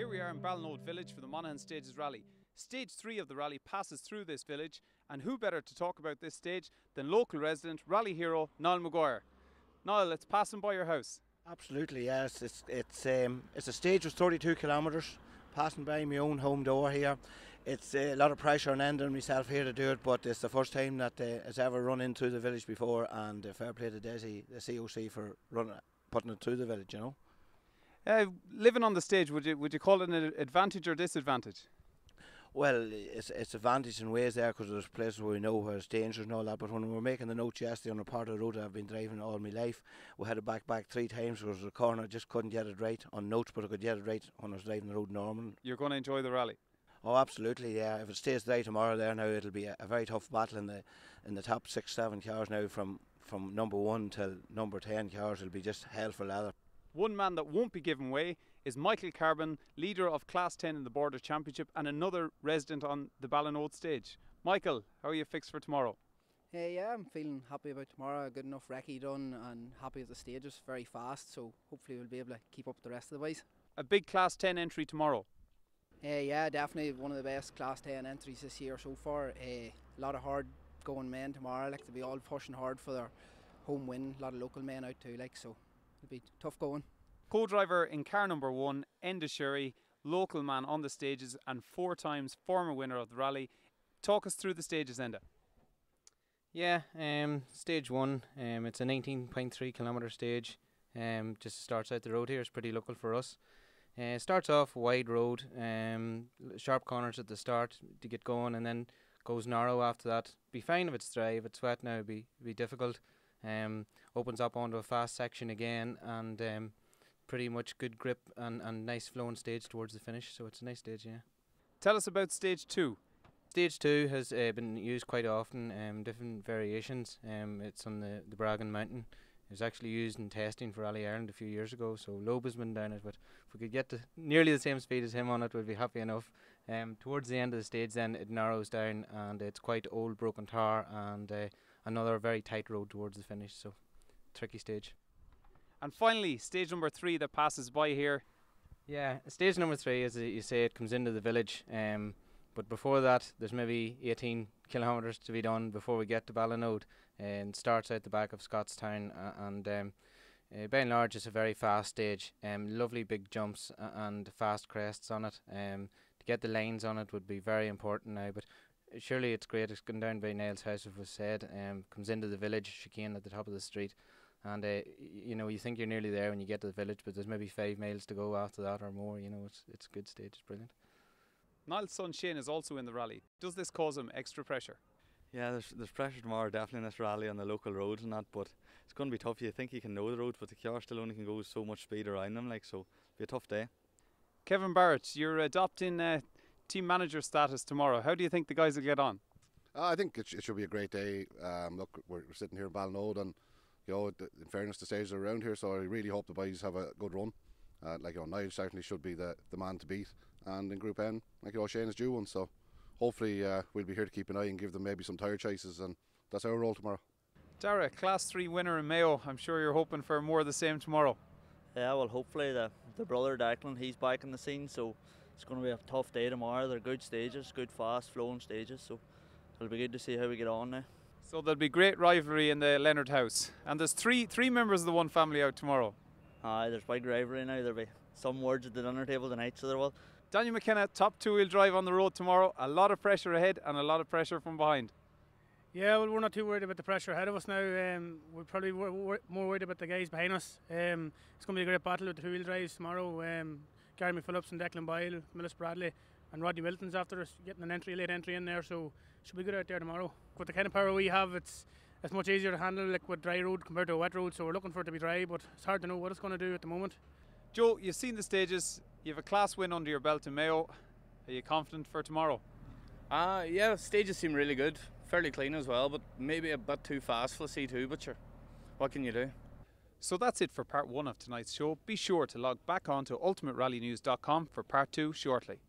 Here we are in Ballinode village for the Monaghan Stages Rally. Stage 3 of the rally passes through this village, and who better to talk about this stage than local resident, rally hero Niall Maguire. Niall, it's passing by your house. Absolutely, yes. It's a stage with 32 kilometres, passing by my own home door here. It's a lot of pressure on Enda and myself here to do it, but it's the first time that it's ever run into the village before, and fair play to Desi, the COC, for putting it through the village, you know. Living on the stage, would you call it an advantage or disadvantage? Well, it's advantage in ways there because there's places where we know where it's dangerous and all that, but when we were making the notes yesterday on a part of the road that I've been driving all my life, we had it back 3 times because the corner just couldn't get it right on notes, but I could get it right when I was driving the road normal. You're going to enjoy the rally? Oh, absolutely, yeah. If it stays dry tomorrow there now, it'll be a very tough battle in the top 6-7 cars now from number 1 till number 10 cars. It'll be just hell for leather. One man that won't be given way is Michael Carbon, leader of Class 10 in the Border Championship and another resident on the Ballinode stage. Michael, how are you fixed for tomorrow? Yeah, I'm feeling happy about tomorrow. A good enough recce done and happy with the stages, very fast, so hopefully we'll be able to keep up with the rest of the boys. A big Class 10 entry tomorrow. Yeah, definitely one of the best Class 10 entries this year so far. A lot of hard going men tomorrow, like to be all pushing hard for their home win. A lot of local men out too, like, so it'll be tough going. Co-driver in car number 1, Enda Sherry, local man on the stages and 4 times former winner of the rally. Talk us through the stages, Enda. Yeah, stage 1, it's a 19.3 kilometre stage. Just starts out the road here, it's pretty local for us. Starts off wide road, sharp corners at the start to get going, and then goes narrow after that. Be fine if it's dry. If it's wet now, it'd be difficult. Opens up onto a fast section again, and pretty much good grip and nice flowing stage towards the finish. So it's a nice stage, yeah. Tell us about stage 2. Stage 2 has been used quite often, different variations. It's on the Bragan Mountain. It was actually used in testing for Rally Ireland a few years ago, so Loeb has been down it, but if we could get to nearly the same speed as him on it, we'd be happy enough. Towards the end of the stage then it narrows down, and it's quite old broken tar and another very tight road towards the finish, so tricky stage. And finally, stage number 3 that passes by here. Yeah, stage number 3, as you say, it comes into the village, but before that there's maybe 18 kilometres to be done before we get to Ballinode, and starts out the back of Scottstown, and by and large it's a very fast stage. Lovely big jumps and fast crests on it. To get the lanes on it would be very important now, but surely it's great. It's gone down by Niall's house, as was said, comes into the village, chicane at the top of the street, and you know, you think you're nearly there when you get to the village, but there's maybe 5 miles to go after that or more. You know, it's a good stage, it's brilliant. Niall's son Shane is also in the rally. Does this cause him extra pressure? Yeah, there's pressure tomorrow definitely in this rally on the local roads and that, but it's going to be tough. You think you can know the roads, but the car still only can go so much speed around them, like, so it'll be a tough day. Kevin Barrett, you're adopting team manager status tomorrow. How do you think the guys will get on? I think it should be a great day. Look, we're sitting here in Ballinode, and you know, in fairness, the stages are around here, so I really hope the boys have a good run. Like, you know, Niall certainly should be the man to beat, and in Group N, like, you know, Shane is due one, so hopefully we'll be here to keep an eye and give them maybe some tyre chases, and that's our role tomorrow. Dara, Class 3 winner in Mayo. I'm sure you're hoping for more of the same tomorrow. Yeah, well, hopefully the brother Declan, he's back in the scene, so it's going to be a tough day tomorrow. They're good stages, good fast flowing stages, so it'll be good to see how we get on now. So there'll be great rivalry in the Leonard house, and there's three members of the one family out tomorrow. Aye, there's big rivalry now. There'll be some words at the dinner table tonight, so there will. Daniel McKenna, top 2-wheel drive on the road tomorrow. A lot of pressure ahead and a lot of pressure from behind. Yeah, well, we're not too worried about the pressure ahead of us now. We're probably more worried about the guys behind us. It's going to be a great battle with the 2-wheel drives tomorrow. Gary McPhillips and Declan Boyle, Millis Bradley and Rodney Wilton's after us getting an late entry in there, so it should be good out there tomorrow. With the kind of power we have, it's much easier to handle, like, with dry road compared to a wet road, so we're looking for it to be dry, but it's hard to know what it's going to do at the moment. Joe, you've seen the stages, you have a class win under your belt in Mayo. Are you confident for tomorrow? Yeah, stages seem really good, fairly clean as well, but maybe a bit too fast for the C2, but sure, what can you do? So that's it for part 1 of tonight's show. Be sure to log back on to ultimaterallynews.com for part 2 shortly.